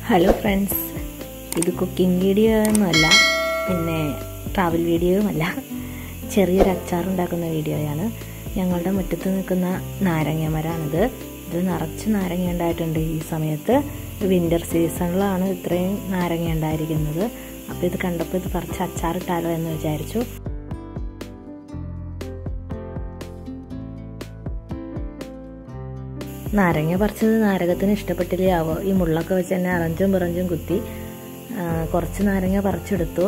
Hello friends, ഇത് cooking video ഒന്നുമല്ല, പിന്നെ ട്രാവൽ വീഡിയോയുമല്ല, ചെറിയൊരു അച്ചാറുണ്ടാക്കുന്ന വീഡിയോയാണ്. ഞങ്ങളുടെ മുറ്റത്ത് നിൽക്കുന്ന നാരങ്ങ മരമാണിത്. ഇത് നിറച്ച് നാരങ്ങ ഉണ്ടായിട്ടുണ്ട്. ഈ സമയത്ത് വിൻ്റർ സീസണിലാണ് ഇത്രയും നാരങ്ങ ഉണ്ടായിരിക്കുന്നത്. അപ്പോൾ ഇത് കണ്ടപ്പോൾ ഇത് പറിച്ച് അച്ചാറിട്ടാലോ എന്ന് വിചാരിച്ചു. നാരങ്ങ പറിച്ചത് നാരകത്തിന് ഇഷ്ടപ്പെട്ടില്ലേ ആവോ. ഈ മുള്ളൊക്കെ വെച്ച് തന്നെ അറഞ്ചും പിറഞ്ചും കുത്തി കുറച്ച് നാരങ്ങ പറിച്ചെടുത്തു.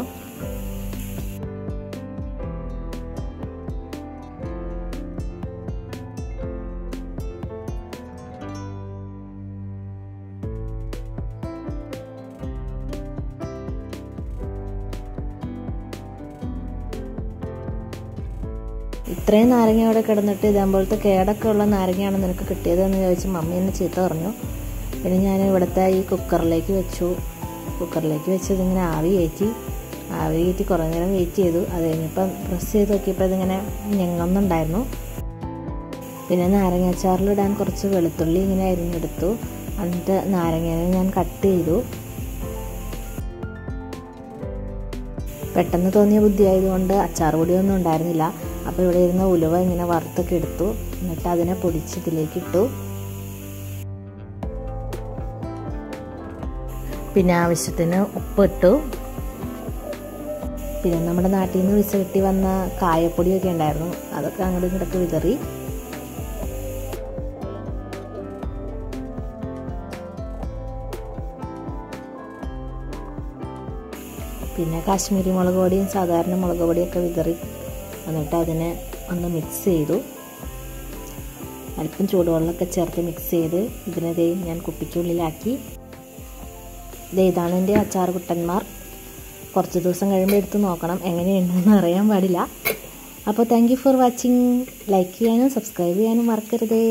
ഇത്രയും നാരങ്ങ അവിടെ കിടന്നിട്ട് ഇതേപോലത്തെ കേടൊക്കെ ഉള്ള നാരങ്ങയാണ് നിനക്ക് കിട്ടിയതെന്ന് ചോദിച്ച് മമ്മി എന്നെ ചീത്ത പറഞ്ഞു. പിന്നെ ഞാൻ ഇവിടുത്തെ ഈ കുക്കറിലേക്ക് വെച്ചു. കുക്കറിലേക്ക് വെച്ച് ഇതിങ്ങനെ ആവി കയറ്റി കുറേ നേരം വെയിറ്റ് ചെയ്തു. അത് കഴിഞ്ഞപ്പം പ്രസ് ചെയ്ത് നോക്കിയപ്പോൾ ഇതിങ്ങനെ ഞെങ്ങുന്നുണ്ടായിരുന്നു. പിന്നെ നാരങ്ങ അച്ചാറിലിടാൻ കുറച്ച് വെളുത്തുള്ളി ഇങ്ങനെ അരിഞ്ഞെടുത്തു. എന്നിട്ട് നാരങ്ങനെ ഞാൻ കട്ട് ചെയ്തു. പെട്ടെന്ന് തോന്നിയ ബുദ്ധിയായതുകൊണ്ട് അച്ചാർ പൊടിയൊന്നും ഉണ്ടായിരുന്നില്ല. അപ്പോൾ ഇവിടെ ഇരുന്ന ഉലുവ ഇങ്ങനെ വറുത്തൊക്കെ എടുത്തു. എന്നിട്ട് അതിനെ പൊടിച്ച് ഇതിലേക്ക് ഇട്ടു. പിന്നെ ആവശ്യത്തിന് ഉപ്പിട്ടു. പിന്നെ നമ്മുടെ നാട്ടിൽ നിന്ന് വിസ കിട്ടി വന്ന കായപ്പൊടിയൊക്കെ ഉണ്ടായിരുന്നു. അതൊക്കെ അങ്ങോട്ടും ഇങ്ങോട്ടൊക്കെ വിതറി. പിന്നെ കാശ്മീരി മുളക് പൊടിയും സാധാരണ മുളക് പൊടിയൊക്കെ വിതറി. എന്നിട്ട് അതിനെ ഒന്ന് മിക്സ് ചെയ്തു. അല്പം ചൂടുവെള്ളമൊക്കെ ചേർത്ത് മിക്സ് ചെയ്ത് ഇതിനെ ഞാൻ കുപ്പിക്കുള്ളിലാക്കി. ഇതാണ് എൻ്റെ അച്ചാർ കുട്ടന്മാർ. കുറച്ച് ദിവസം കഴിയുമ്പോൾ എടുത്ത് നോക്കണം, എങ്ങനെയുണ്ടെന്ന് അറിയാൻ പാടില്ല. അപ്പോൾ thank you for watching. Like ചെയ്യാനും സബ്സ്ക്രൈബ് ചെയ്യാനും മറക്കരുതേ.